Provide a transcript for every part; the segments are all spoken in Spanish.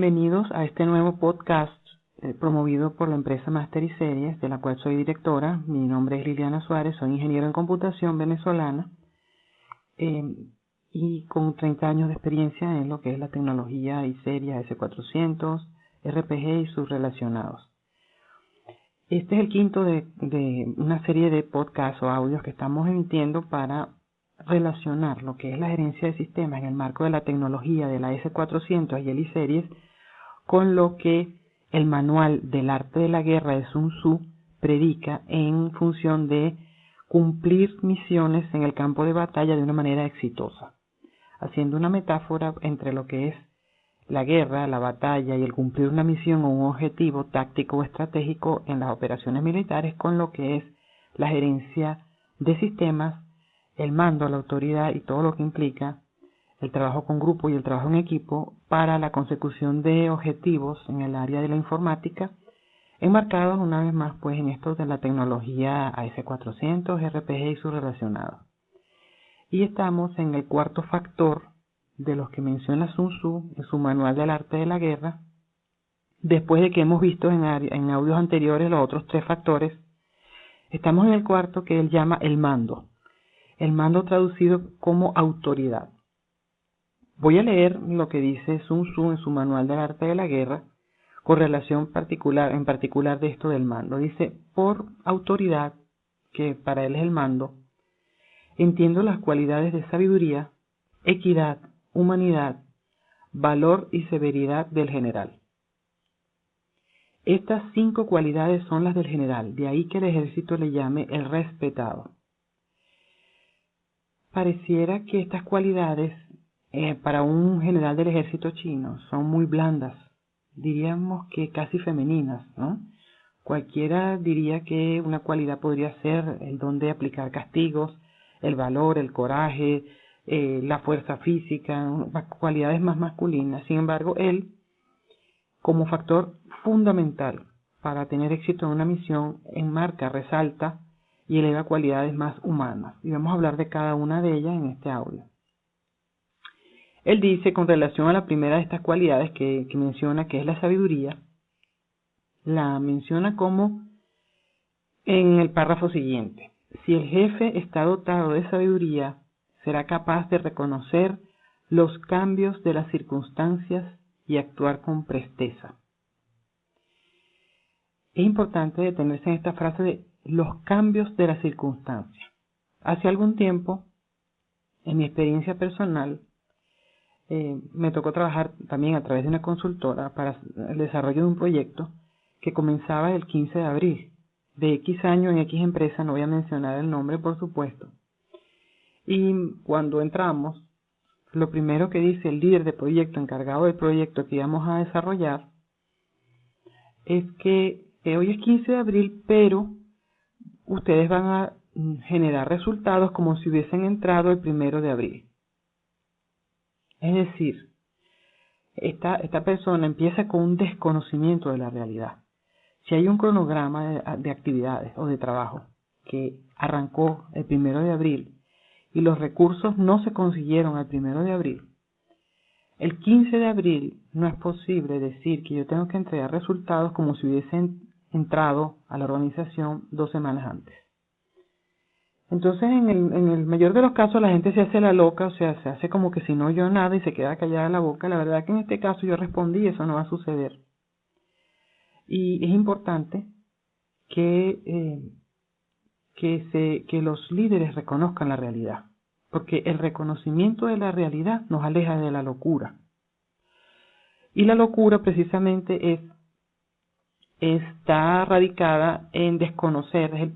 Bienvenidos a este nuevo podcast promovido por la empresa Máster y Series, de la cual soy directora. Mi nombre es Liliana Suárez, soy ingeniero en computación venezolana y con 30 años de experiencia en lo que es la tecnología y series S400, RPG y sus relacionados. Este es el quinto de una serie de podcasts o audios que estamos emitiendo para relacionar lo que es la gerencia de sistemas en el marco de la tecnología de la S400 y el I-Series con lo que el manual del arte de la guerra de Sun Tzu predica en función de cumplir misiones en el campo de batalla de una manera exitosa, haciendo una metáfora entre lo que es la guerra, la batalla y el cumplir una misión o un objetivo táctico o estratégico en las operaciones militares con lo que es la gerencia de sistemas, el mando, la autoridad y todo lo que implica el trabajo con grupo y el trabajo en equipo para la consecución de objetivos en el área de la informática, enmarcados una vez más pues en esto de la tecnología AS400, RPG y sus relacionados. Y estamos en el cuarto factor de los que menciona Sun Tzu en su manual del arte de la guerra, después de que hemos visto en audios anteriores los otros tres factores. Estamos en el cuarto, que él llama el mando traducido como autoridad. Voy a leer lo que dice Sun Tzu en su manual del arte de la guerra con relación en particular de esto del mando. Dice: por autoridad, que para él es el mando, entiendo las cualidades de sabiduría, equidad, humanidad, valor y severidad del general. Estas 5 cualidades son las del general, de ahí que el ejército le llame el respetado. Pareciera que estas cualidades para un general del ejército chino son muy blandas, diríamos que casi femeninas, ¿no? Cualquiera diría que una cualidad podría ser el don de aplicar castigos, el valor, el coraje, la fuerza física, cualidades más masculinas. Sin embargo, él, como factor fundamental para tener éxito en una misión, enmarca, resalta y eleva cualidades más humanas. Y vamos a hablar de cada una de ellas en este audio. Él dice, con relación a la primera de estas cualidades que menciona, que es la sabiduría, la menciona como en el párrafo siguiente: si el jefe está dotado de sabiduría, será capaz de reconocer los cambios de las circunstancias y actuar con presteza. Es importante detenerse en esta frase de los cambios de las circunstancias. Hace algún tiempo, en mi experiencia personal, me tocó trabajar también a través de una consultora para el desarrollo de un proyecto que comenzaba el 15 de abril de X año en X empresa, no voy a mencionar el nombre por supuesto. Y cuando entramos, lo primero que dice el líder de proyecto, encargado del proyecto que íbamos a desarrollar, es que hoy es 15 de abril, pero ustedes van a generar resultados como si hubiesen entrado el 1 de abril. Es decir, esta persona empieza con un desconocimiento de la realidad. Si hay un cronograma de actividades o de trabajo que arrancó el 1 de abril y los recursos no se consiguieron el 1 de abril, el 15 de abril no es posible decir que yo tengo que entregar resultados como si hubiesen entrado a la organización 2 semanas antes. Entonces, en el mayor de los casos, la gente se hace la loca, o sea, se hace como que si no oyó nada y se queda callada la boca. La verdad que en este caso yo respondí, eso no va a suceder. Y es importante que los líderes reconozcan la realidad, porque el reconocimiento de la realidad nos aleja de la locura. Y la locura precisamente está radicada en desconocer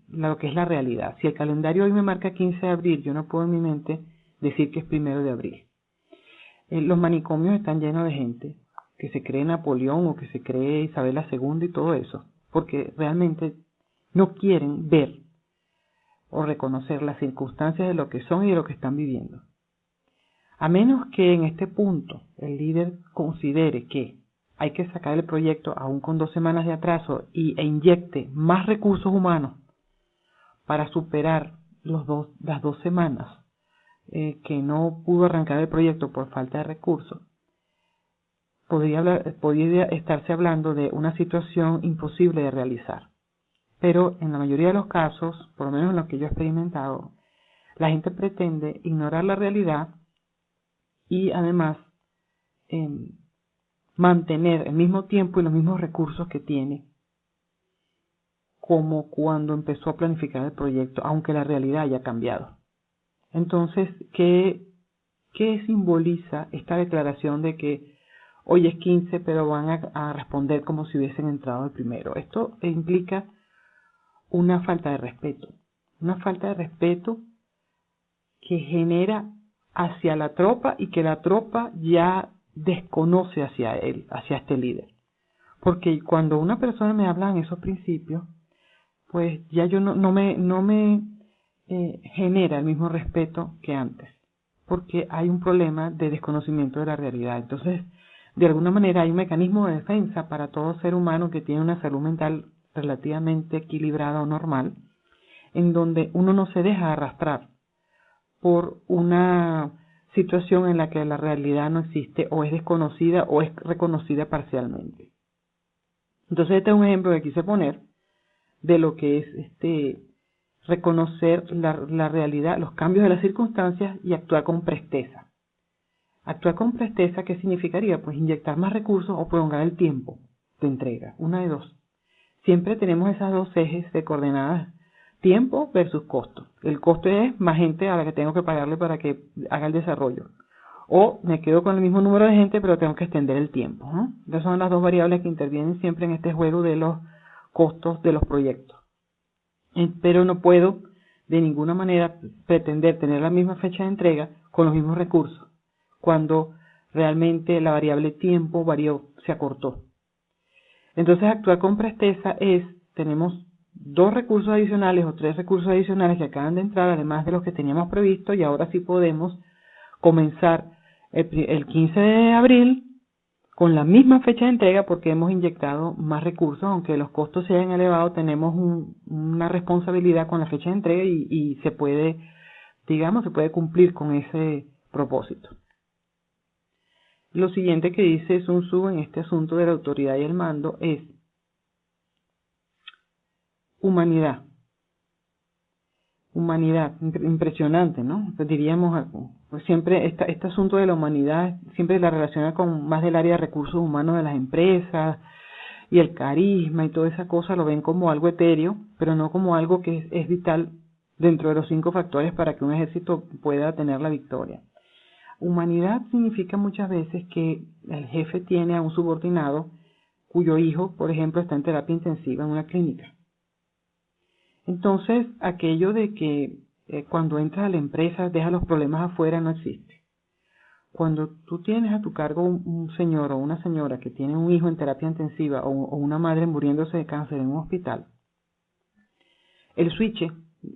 lo que es la realidad. Si el calendario hoy me marca 15 de abril, yo no puedo en mi mente decir que es 1 de abril. Los manicomios están llenos de gente que se cree Napoleón o que se cree Isabel II y todo eso, porque realmente no quieren ver o reconocer las circunstancias de lo que son y de lo que están viviendo. A menos que en este punto el líder considere que hay que sacar el proyecto aún con 2 semanas de atraso e inyecte más recursos humanos para superar las 2 semanas que no pudo arrancar el proyecto por falta de recursos, podría estarse hablando de una situación imposible de realizar. Pero en la mayoría de los casos, por lo menos en los que yo he experimentado, la gente pretende ignorar la realidad y además mantener el mismo tiempo y los mismos recursos que tiene como cuando empezó a planificar el proyecto, aunque la realidad haya cambiado. Entonces, ¿qué simboliza esta declaración de que hoy es 15, pero van a responder como si hubiesen entrado el primero? Esto implica una falta de respeto que genera hacia la tropa y que la tropa ya desconoce hacia él, hacia este líder. Porque cuando una persona me habla en esos principios, pues ya yo no me genera el mismo respeto que antes, porque hay un problema de desconocimiento de la realidad. Entonces, de alguna manera hay un mecanismo de defensa para todo ser humano que tiene una salud mental relativamente equilibrada o normal, en donde uno no se deja arrastrar por una situación en la que la realidad no existe o es desconocida o es reconocida parcialmente. Entonces este es un ejemplo que quise poner de lo que es reconocer la realidad, los cambios de las circunstancias y actuar con presteza. Actuar con presteza, ¿qué significaría? Pues inyectar más recursos o prolongar el tiempo de entrega, una de dos. Siempre tenemos esas dos ejes de coordenadas, tiempo versus costo. El costo es más gente a la que tengo que pagarle para que haga el desarrollo. O me quedo con el mismo número de gente, pero tengo que extender el tiempo, ¿no? Esas son las dos variables que intervienen siempre en este juego de los costos de los proyectos. Pero no puedo de ninguna manera pretender tener la misma fecha de entrega con los mismos recursos, cuando realmente la variable tiempo varió, se acortó. Entonces actuar con presteza tenemos 2 recursos adicionales o 3 recursos adicionales que acaban de entrar, además de los que teníamos previsto, y ahora sí podemos comenzar el 15 de abril con la misma fecha de entrega porque hemos inyectado más recursos, aunque los costos se hayan elevado, tenemos una responsabilidad con la fecha de entrega y se puede, se puede cumplir con ese propósito. Lo siguiente que dice Sun Tzu en este asunto de la autoridad y el mando es humanidad. Humanidad, impresionante, ¿no? Pues diríamos, pues siempre este asunto de la humanidad siempre la relaciona con más del área de recursos humanos de las empresas y el carisma y toda esa cosa lo ven como algo etéreo, pero no como algo que es vital dentro de los 5 factores para que un ejército pueda tener la victoria. Humanidad significa muchas veces que el jefe tiene a un subordinado cuyo hijo, por ejemplo, está en terapia intensiva en una clínica. Entonces, aquello de que cuando entras a la empresa deja los problemas afuera no existe. Cuando tú tienes a tu cargo un señor o una señora que tiene un hijo en terapia intensiva o una madre muriéndose de cáncer en un hospital, el switch,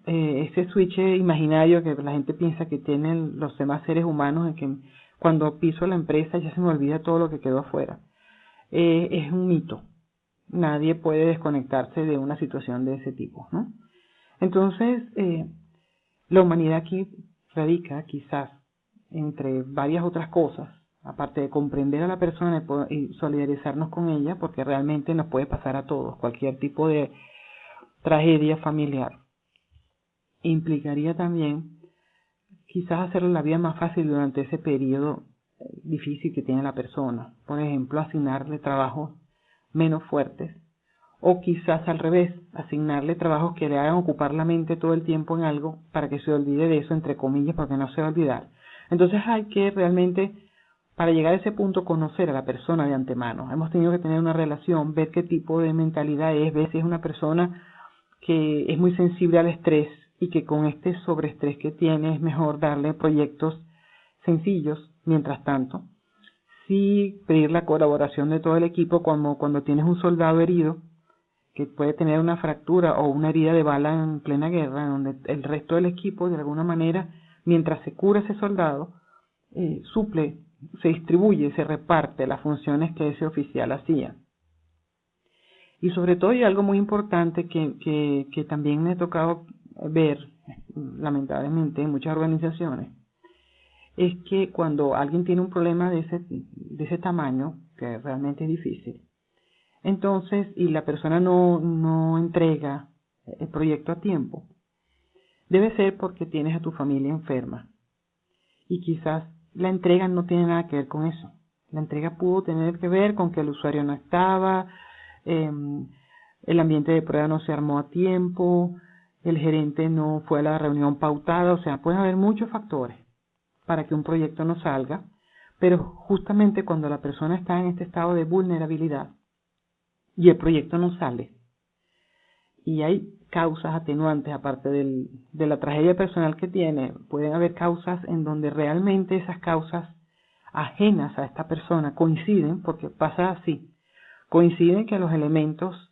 ese switch imaginario que la gente piensa que tienen los demás seres humanos, en que cuando piso la empresa ya se me olvida todo lo que quedó afuera, es un mito. Nadie puede desconectarse de una situación de ese tipo, ¿no? Entonces, la humanidad aquí radica quizás entre varias otras cosas, aparte de comprender a la persona y solidarizarnos con ella, porque realmente nos puede pasar a todos, cualquier tipo de tragedia familiar. Implicaría también quizás hacerle la vida más fácil durante ese periodo difícil que tiene la persona. Por ejemplo, asignarle trabajos menos fuertes, o quizás al revés, asignarle trabajos que le hagan ocupar la mente todo el tiempo en algo para que se olvide de eso, entre comillas, porque no se va a olvidar. Entonces hay que realmente, para llegar a ese punto, conocer a la persona de antemano. Hemos tenido que tener una relación, ver qué tipo de mentalidad es, ver si es una persona que es muy sensible al estrés y que con este sobreestrés que tiene es mejor darle proyectos sencillos mientras tanto. Sí, pedir la colaboración de todo el equipo cuando tienes un soldado herido que puede tener una fractura o una herida de bala en plena guerra, donde el resto del equipo de alguna manera, mientras se cura ese soldado, suple, se distribuye, se reparte las funciones que ese oficial hacía. Y sobre todo hay algo muy importante que también me ha tocado ver, lamentablemente, en muchas organizaciones, es que cuando alguien tiene un problema de ese tamaño, que realmente es difícil. Entonces, y la persona no entrega el proyecto a tiempo, debe ser porque tienes a tu familia enferma. Y quizás la entrega no tiene nada que ver con eso. La entrega pudo tener que ver con que el usuario no estaba, el ambiente de prueba no se armó a tiempo, el gerente no fue a la reunión pautada, o sea, pueden haber muchos factores para que un proyecto no salga, pero justamente cuando la persona está en este estado de vulnerabilidad y el proyecto no sale, y hay causas atenuantes aparte de la tragedia personal que tiene, pueden haber causas en donde realmente esas causas ajenas a esta persona coinciden, porque pasa así, coinciden que los elementos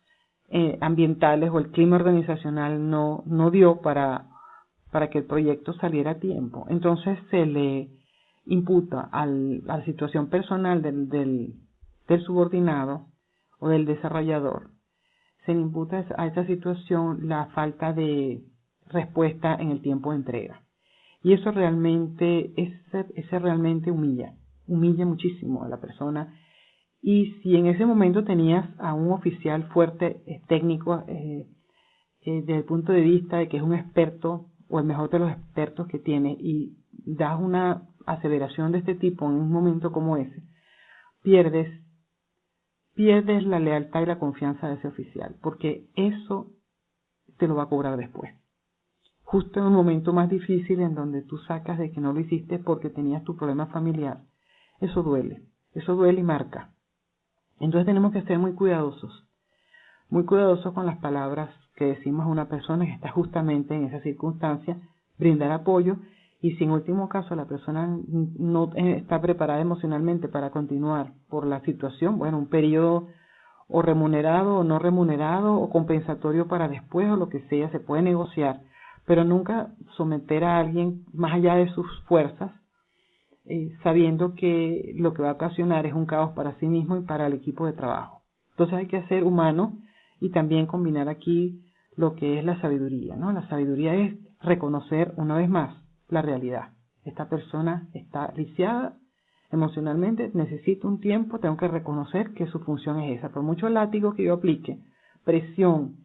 ambientales o el clima organizacional no dio para que el proyecto saliera a tiempo. Entonces se le imputa a la situación personal del subordinado o del desarrollador, se le imputa a esta situación la falta de respuesta en el tiempo de entrega. Y eso realmente, ese realmente humilla muchísimo a la persona. Y si en ese momento tenías a un oficial fuerte, técnico, desde el punto de vista de que es un experto o el mejor de los expertos que tiene, y das una aseveración de este tipo en un momento como ese, pierdes la lealtad y la confianza de ese oficial, porque eso te lo va a cobrar después. Justo en un momento más difícil en donde tú sacas de que no lo hiciste porque tenías tu problema familiar, eso duele y marca. Entonces tenemos que ser muy cuidadosos con las palabras que decimos a una persona que está justamente en esa circunstancia, brindar apoyo, y si en último caso la persona no está preparada emocionalmente para continuar por la situación, bueno, un periodo o remunerado o no remunerado o compensatorio para después o lo que sea, se puede negociar, pero nunca someter a alguien más allá de sus fuerzas, sabiendo que lo que va a ocasionar es un caos para sí mismo y para el equipo de trabajo. Entonces hay que ser humano y también combinar aquí lo que es la sabiduría, ¿no? La sabiduría es reconocer una vez más la realidad. Esta persona está lisiada emocionalmente, necesita un tiempo, tengo que reconocer que su función es esa. Por mucho látigo que yo aplique, presión,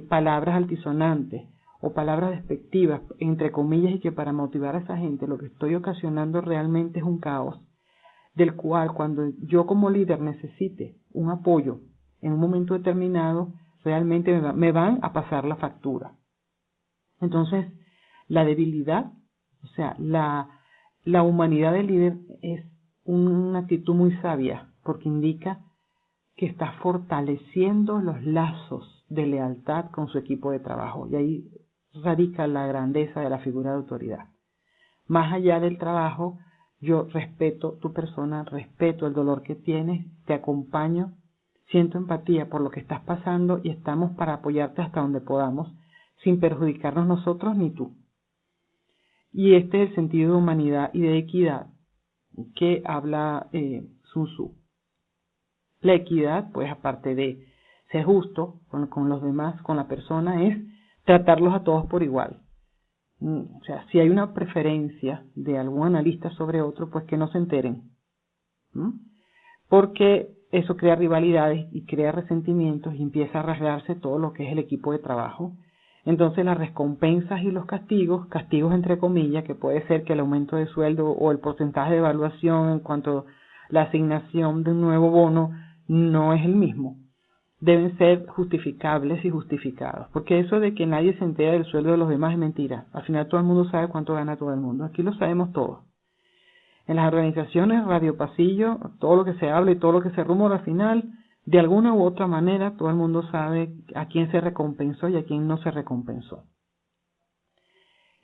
palabras altisonantes o palabras despectivas, entre comillas, y que para motivar a esa gente lo que estoy ocasionando realmente es un caos, del cual cuando yo como líder necesite un apoyo en un momento determinado, realmente me van a pasar la factura. Entonces, la debilidad, o sea, la humanidad del líder es una actitud muy sabia, porque indica que está fortaleciendo los lazos de lealtad con su equipo de trabajo. Y ahí radica la grandeza de la figura de autoridad. Más allá del trabajo, yo respeto tu persona, respeto el dolor que tienes, te acompaño, siento empatía por lo que estás pasando y estamos para apoyarte hasta donde podamos, sin perjudicarnos nosotros ni tú. Y este es el sentido de humanidad y de equidad que habla Sun Tzu. La equidad, pues aparte de ser justo con los demás, con la persona, es tratarlos a todos por igual. O sea, si hay una preferencia de algún analista sobre otro, pues que no se enteren. Porque eso crea rivalidades y crea resentimientos y empieza a rasgarse todo lo que es el equipo de trabajo. Entonces las recompensas y los castigos entre comillas, que puede ser que el aumento de sueldo o el porcentaje de evaluación en cuanto a la asignación de un nuevo bono no es el mismo. Deben ser justificables y justificados, porque eso de que nadie se entera del sueldo de los demás es mentira. Al final todo el mundo sabe cuánto gana todo el mundo. Aquí lo sabemos todos. En las organizaciones, radio pasillo, todo lo que se habla y todo lo que se rumora, al final, de alguna u otra manera, todo el mundo sabe a quién se recompensó y a quién no se recompensó.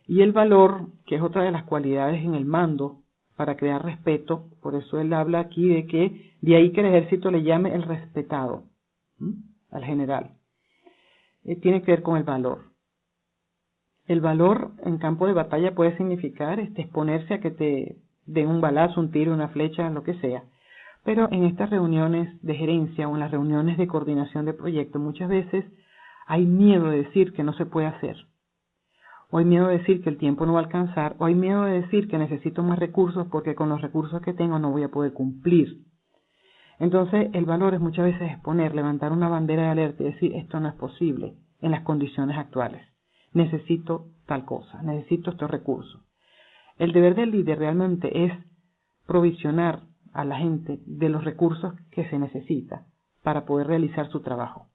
Y el valor, que es otra de las cualidades en el mando para crear respeto, por eso él habla aquí de ahí que el ejército le llame el respetado al general. Tiene que ver con el valor. El valor en campo de batalla puede significar exponerse a que te den un balazo, un tiro, una flecha, lo que sea. Pero en estas reuniones de gerencia o en las reuniones de coordinación de proyectos muchas veces hay miedo de decir que no se puede hacer. O hay miedo de decir que el tiempo no va a alcanzar. O hay miedo de decir que necesito más recursos porque con los recursos que tengo no voy a poder cumplir. Entonces, el valor es muchas veces exponer, levantar una bandera de alerta y decir, esto no es posible en las condiciones actuales. Necesito tal cosa, necesito estos recursos. El deber del líder realmente es provisionar a la gente de los recursos que se necesita para poder realizar su trabajo.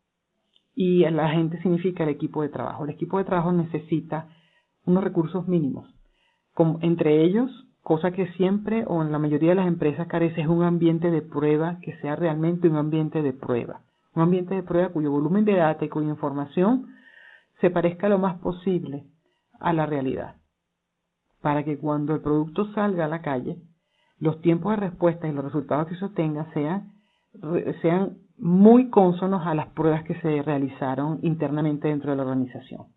Y la gente significa el equipo de trabajo. El equipo de trabajo necesita unos recursos mínimos. Entre ellos, cosa que siempre o en la mayoría de las empresas carece, es un ambiente de prueba que sea realmente un ambiente de prueba. Un ambiente de prueba cuyo volumen de data y cuya información se parezca lo más posible a la realidad. Para que cuando el producto salga a la calle, los tiempos de respuesta y los resultados que se obtengan sean muy cónsonos a las pruebas que se realizaron internamente dentro de la organización.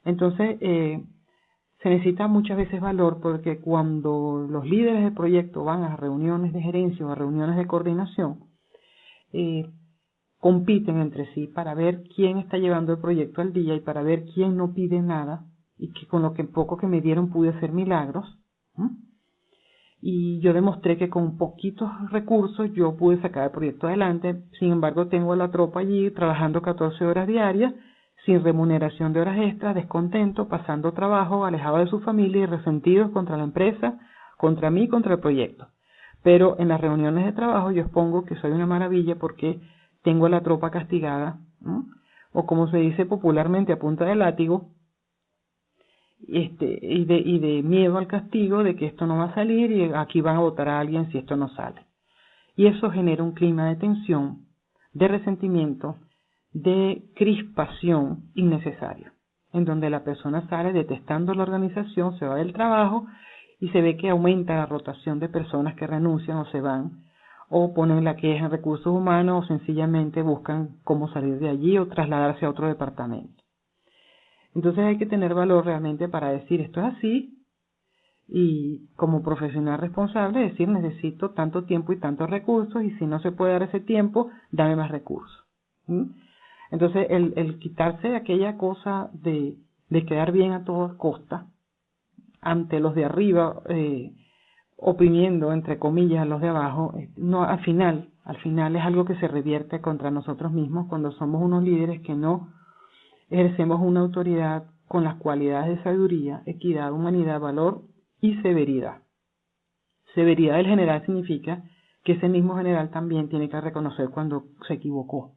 Entonces, se necesita muchas veces valor, porque cuando los líderes de proyecto van a reuniones de gerencia o a reuniones de coordinación, compiten entre sí para ver quién está llevando el proyecto al día y para ver quién no pide nada y que con lo que poco que me dieron pude hacer milagros. Y yo demostré que con poquitos recursos yo pude sacar el proyecto adelante. Sin embargo, tengo a la tropa allí trabajando 14 horas diarias, sin remuneración de horas extras, descontento, pasando trabajo, alejado de su familia y resentidos contra la empresa, contra mí, contra el proyecto. Pero en las reuniones de trabajo yo expongo que soy una maravilla porque tengo a la tropa castigada, o como se dice popularmente, a punta de látigo, y de miedo al castigo de que esto no va a salir y aquí van a votar a alguien si esto no sale. Y eso genera un clima de tensión, de resentimiento, de crispación innecesario, en donde la persona sale detestando la organización, se va del trabajo y se ve que aumenta la rotación de personas que renuncian o se van, o ponen la queja en recursos humanos, o sencillamente buscan cómo salir de allí o trasladarse a otro departamento. Entonces hay que tener valor realmente para decir esto es así, y como profesional responsable decir necesito tanto tiempo y tantos recursos, y si no se puede dar ese tiempo, dame más recursos. Entonces el quitarse de aquella cosa de quedar bien a toda costa ante los de arriba, oprimiendo entre comillas a los de abajo, no, al final es algo que se revierte contra nosotros mismos cuando somos unos líderes que no ejercemos una autoridad con las cualidades de sabiduría, equidad, humanidad, valor y severidad. Severidad del general significa que ese mismo general también tiene que reconocer cuando se equivocó.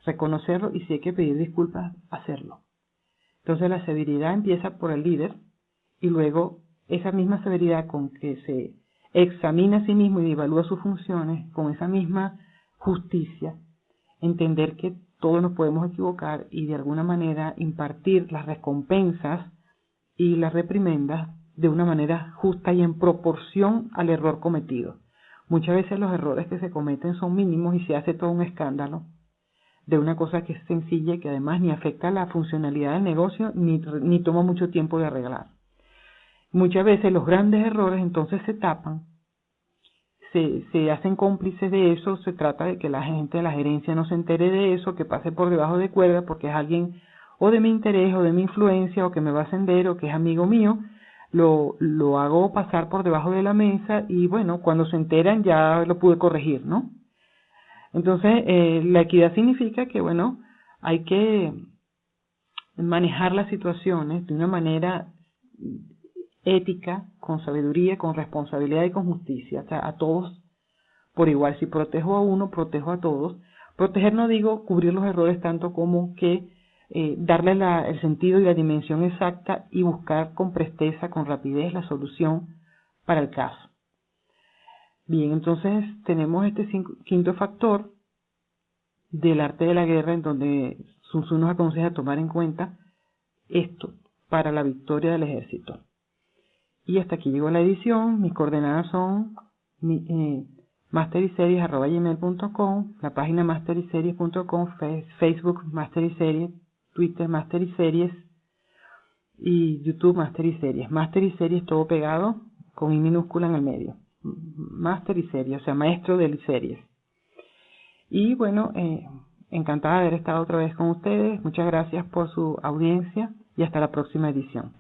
Reconocerlo, y si hay que pedir disculpas, hacerlo. Entonces la severidad empieza por el líder, y luego esa misma severidad con que se examina a sí mismo y evalúa sus funciones, con esa misma justicia, entender que todos nos podemos equivocar y de alguna manera impartir las recompensas y las reprimendas de una manera justa y en proporción al error cometido. Muchas veces los errores que se cometen son mínimos y se hace todo un escándalo de una cosa que es sencilla y que además ni afecta a la funcionalidad del negocio ni toma mucho tiempo de arreglar. Muchas veces los grandes errores entonces se tapan, se hacen cómplices de eso. Se trata de que la gente de la gerencia no se entere de eso, que pase por debajo de cuerda porque es alguien o de mi interés o de mi influencia o que me va a ascender o que es amigo mío. Lo hago pasar por debajo de la mesa y bueno, cuando se enteran ya lo pude corregir, ¿no? Entonces, la equidad significa que, bueno, hay que manejar las situaciones de una manera ética, con sabiduría, con responsabilidad y con justicia, o sea, a todos por igual. Si protejo a uno, protejo a todos. Proteger no digo cubrir los errores tanto como que darle el sentido y la dimensión exacta y buscar con presteza, con rapidez la solución para el caso. Bien, entonces tenemos este quinto factor del arte de la guerra, en donde Sun Tzu nos aconseja tomar en cuenta esto para la victoria del ejército. Y hasta aquí llegó la edición. Mis coordenadas son masteriseries@gmail.com, la página masteriseries.com, Facebook Master y Series, Twitter Master y Series y YouTube Master y Series. Master y Series todo pegado con I minúscula en el medio. Master y Series, o sea, maestro de series. Y bueno, encantada de haber estado otra vez con ustedes. Muchas gracias por su audiencia y hasta la próxima edición.